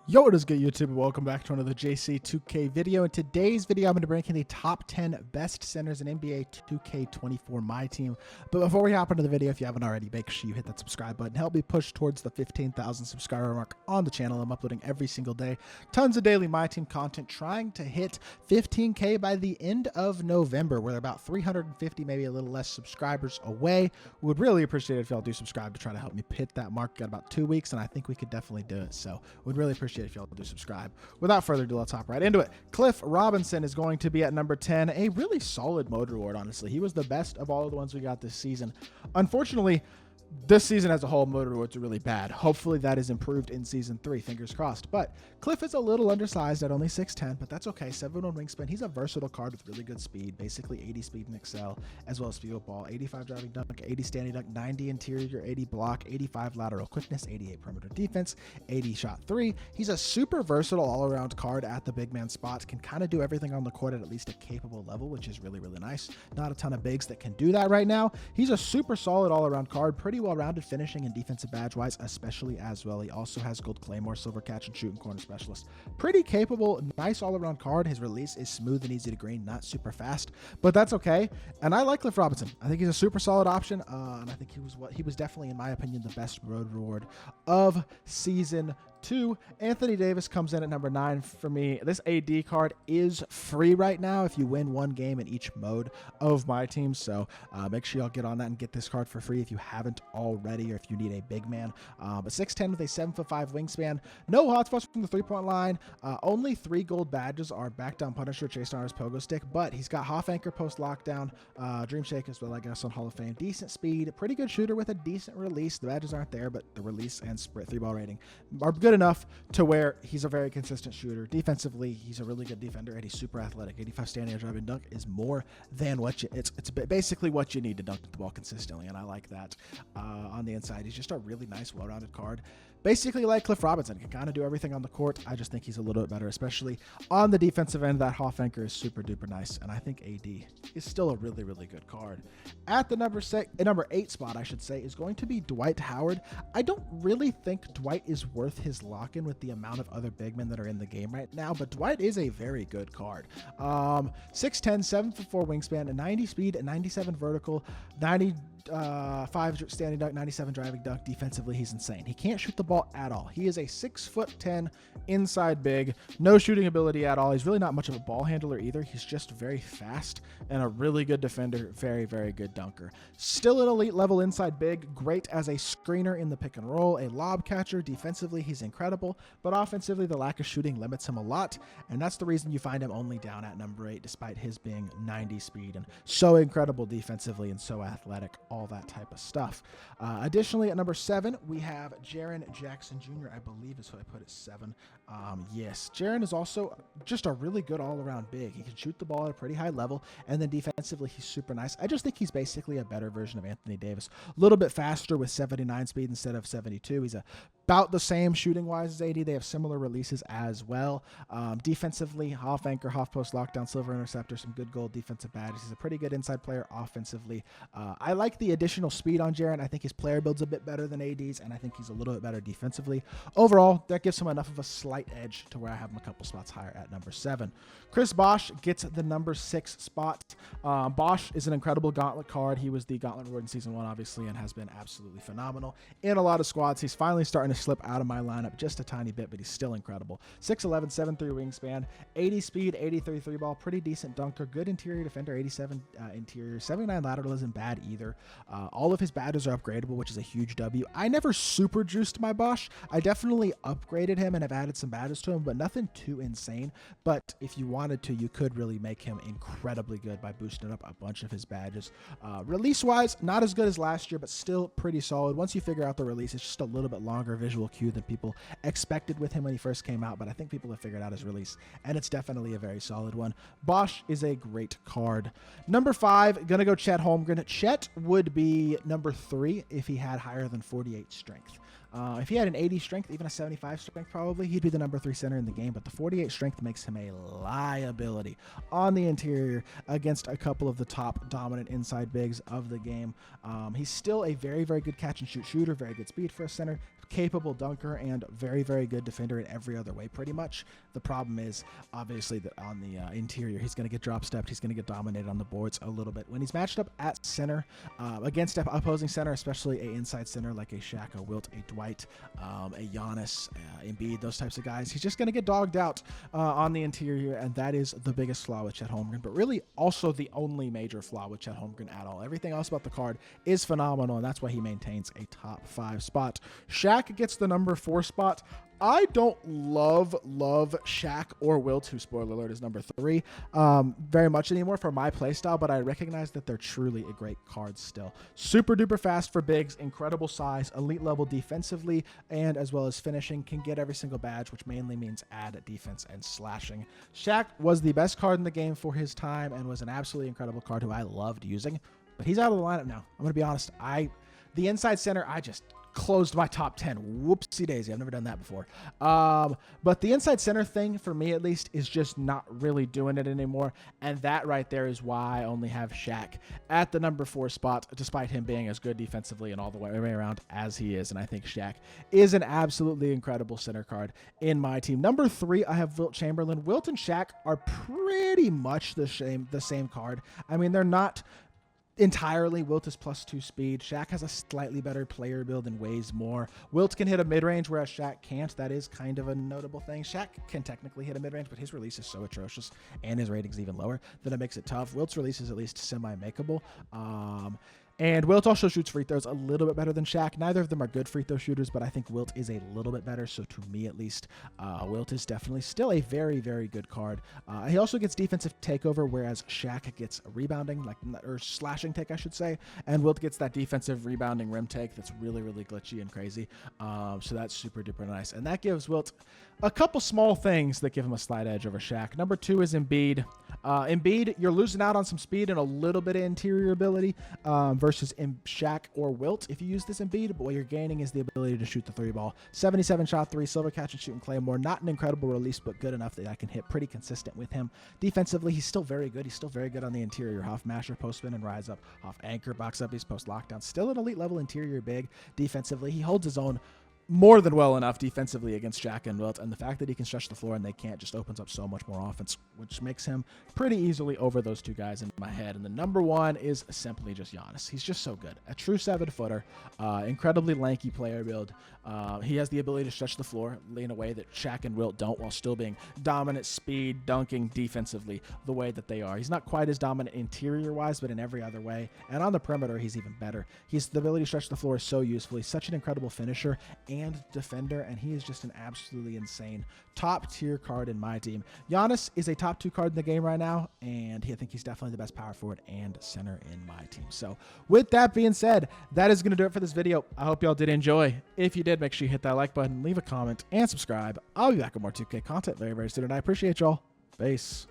Yo, what is good, YouTube? And welcome back to another JC2K video. In today's video, I'm going to be ranking the top 10 best centers in NBA 2K24 MyTEAM. But before we hop into the video, if you haven't already, make sure you hit that subscribe button. Help me push towards the 15,000 subscriber mark on the channel. I'm uploading every single day. Tons of daily MyTEAM content, trying to hit 15K by the end of November. We're about 350, maybe a little less subscribers away. We would really appreciate it if y'all do subscribe to try to help me hit that mark. Got about 2 weeks, and I think we could definitely do it. So we'd really appreciate if y'all do subscribe. Without further ado, let's hop right into it. Cliff Robinson is going to be at number 10. A really solid mode reward, honestly. He was the best of all of the ones we got this season. Unfortunately, this season as a whole, motor rewards are really bad. Hopefully that is improved in season 3, fingers crossed. But Cliff is a little undersized at only 6'10", but that's okay. 7'1" wingspan. He's a versatile card with really good speed, basically 80 speed and excel, as well as field ball, 85 driving dunk, 80 standing dunk, 90 interior, 80 block, 85 lateral quickness, 88 perimeter defense, 80 shot 3. He's a super versatile all-around card at the big man spot. Can kind of do everything on the court at least a capable level, which is really, really nice. Not a ton of bigs that can do that right now. He's a super solid all-around card, pretty well-rounded finishing and defensive badge-wise, especially as well. He also has gold claymore, silver catch, and shooting corner specialist. Pretty capable, nice all-around card. His release is smooth and easy to green, not super fast, but that's okay. And I like Cliff Robinson. I think he's a super solid option, and I think he was definitely, in my opinion, the best road reward of season 2. Anthony Davis comes in at number 9 for me. This AD card is free right now if you win one game in each mode of my team, so make sure y'all get on that and get this card for free if you haven't already, or if you need a big man. But 6'10" with a 7'5" wingspan, no hotspots from the three-point line. Only 3 gold badges are back down Punisher, chase down his pogo stick, but he's got half anchor post lockdown, dream shake as well, I guess, on Hall of Fame. Decent speed, pretty good shooter with a decent release. The badges aren't there, but the release and sprint 3-ball rating are good enough to where he's a very consistent shooter. Defensively, he's a really good defender, and he's super athletic. 85 standing and driving dunk is more than what you, it's basically what you need to dunk the ball consistently, and I like that. On the inside, he's just a really nice, well-rounded card. Basically like Cliff Robinson, can kind of do everything on the court. I just think he's a little bit better, especially on the defensive end. That half anchor is super duper nice, and I think AD is still a really, really good card. At the number 8 spot, I should say, is going to be Dwight Howard. I don't really think Dwight is worth his lock-in with the amount of other big men that are in the game right now, but Dwight is a very good card. 6'10", 7'4" wingspan, a 90 speed, a 97 vertical, 95 standing dunk, 97 driving dunk. Defensively, he's insane. He can't shoot the ball at all. He is a 6'10" inside big, no shooting ability at all. He's really not much of a ball handler either. He's just very fast and a really good defender. Very, very good dunker. Still an elite level inside big, great as a screener in the pick and roll, a lob catcher. Defensively, he's incredible, but offensively, the lack of shooting limits him a lot, and that's the reason you find him only down at number 8, despite his being 90 speed and so incredible defensively and so athletic, all that type of stuff. Additionally, at number 7, we have Jaren Jackson Jr., I believe is who I put at 7. Yes, Jaren is also just a really good all-around big. He can shoot the ball at a pretty high level, and then defensively, he's super nice. I just think he's basically a better version of Anthony Davis. A little bit faster with 79 speed instead of 72. He's about the same shooting-wise as AD. They have similar releases as well. Defensively, half anchor, half post lockdown, silver interceptor, some good gold defensive badges. He's a pretty good inside player offensively. I like the additional speed on Jaren. I think his player build's a bit better than AD's, and I think he's a little bit better defensively. Overall, that gives him enough of a slight edge to where I have him a couple spots higher at number 7. Chris Bosh gets the number 6 spot. Bosh is an incredible gauntlet card. He was the gauntlet reward in season 1, obviously, and has been absolutely phenomenal in a lot of squads. He's finally starting to slip out of my lineup just a tiny bit, but he's still incredible. 6'11", 7'3" wingspan, 80 speed, 83 3-ball, pretty decent dunker, good interior defender, 87 interior, 79 lateral isn't bad either. All of his badges are upgradable, which is a huge W. I never super juiced my Bosh. I definitely upgraded him and have added some badges to him, but nothing too insane. But if you wanted to, you could really make him incredibly good by boosting up a bunch of his badges. Release-wise, not as good as last year, but still pretty solid. Once you figure out the release, it's just a little bit longer visual cue than people expected with him when he first came out, but I think people have figured out his release, and it's definitely a very solid one. Bosh is a great card. Number 5, gonna go Chet Holmgren. Chet would be number 3 if he had higher than 48 strength. If he had an 80 strength, even a 75 strength probably, he'd be the number 3 center in the game, but the 48 strength makes him a liability on the interior against a couple of the top dominant inside bigs of the game. He's still a very, very good catch and shoot shooter, very good speed for a center, capable dunker and very, very good defender in every other way, pretty much. The problem is, obviously, that on the interior, he's going to get drop stepped. He's going to get dominated on the boards a little bit. When he's matched up at center, against opposing center, especially a inside center like a Shaq, a Wilt, a Dwight, a Giannis, Embiid, those types of guys, he's just going to get dogged out on the interior, and that is the biggest flaw with Chet Holmgren, but really also the only major flaw with Chet Holmgren at all. Everything else about the card is phenomenal, and that's why he maintains a top 5 spot. Shaq gets the number 4 spot. I don't love Shaq or Wilt, who, spoiler alert, is number 3, very much anymore for my playstyle, but I recognize that they're truly a great card still. Super duper fast for bigs, incredible size, elite level defensively, and as well as finishing, can get every single badge, which mainly means add defense and slashing. Shaq was the best card in the game for his time and was an absolutely incredible card who I loved using, but he's out of the lineup now. I'm going to be honest. The inside center, I just closed my top 10. Whoopsie daisy. I've never done that before. But the inside center thing, for me at least, is just not really doing it anymore. And that right there is why I only have Shaq at the number 4 spot, despite him being as good defensively and all the way around as he is. And I think Shaq is an absolutely incredible center card in my team. Number 3, I have Wilt Chamberlain. Wilt and Shaq are pretty much the same card. I mean, they're not entirely. Wilt is +2 speed. Shaq has a slightly better player build and weighs more. Wilt can hit a mid-range, whereas Shaq can't. That is kind of a notable thing. Shaq can technically hit a mid-range, but his release is so atrocious, and his rating's even lower, that it makes it tough. Wilt's release is at least semi-makeable. And Wilt also shoots free throws a little bit better than Shaq. Neither of them are good free throw shooters, but I think Wilt is a little bit better. So to me, at least, Wilt is definitely still a very, very good card. He also gets defensive takeover, whereas Shaq gets rebounding, or slashing take, I should say. And Wilt gets that defensive rebounding rim take that's really, really glitchy and crazy. So that's super duper nice. And that gives Wilt a couple small things that give him a slight edge over Shaq. Number 2 is Embiid. Embiid, you're losing out on some speed and a little bit of interior ability versus Shaq or Wilt if you use this Embiid, but what you're gaining is the ability to shoot the 3 ball. 77 shot 3, silver catch and shoot and claymore. Not an incredible release, but good enough that I can hit pretty consistent with him. Defensively, he's still very good. He's still very good on the interior. Off masher, post spin and rise up. Off anchor, box up, he's post lockdown. Still an elite level interior big. Defensively, he holds his own more than well enough defensively against Shaq and Wilt, and the fact that he can stretch the floor and they can't just opens up so much more offense, which makes him pretty easily over those 2 guys in my head. And the number 1 is simply just Giannis. He's just so good. A true 7-footer, incredibly lanky player build. He has the ability to stretch the floor in a way that Shaq and Wilt don't, while still being dominant speed, dunking defensively the way that they are. He's not quite as dominant interior-wise, but in every other way. And on the perimeter, he's even better. The ability to stretch the floor is so useful. He's such an incredible finisher and defender, and he is just an absolutely insane top-tier card in my team. Giannis is a top 2 card in the game right now, and I think he's definitely the best power forward and center in my team. So with that being said, that is going to do it for this video. I hope y'all did enjoy. If you did, make sure you hit that like button, leave a comment, and subscribe. I'll be back with more 2K content very, very soon, and I appreciate y'all. Peace.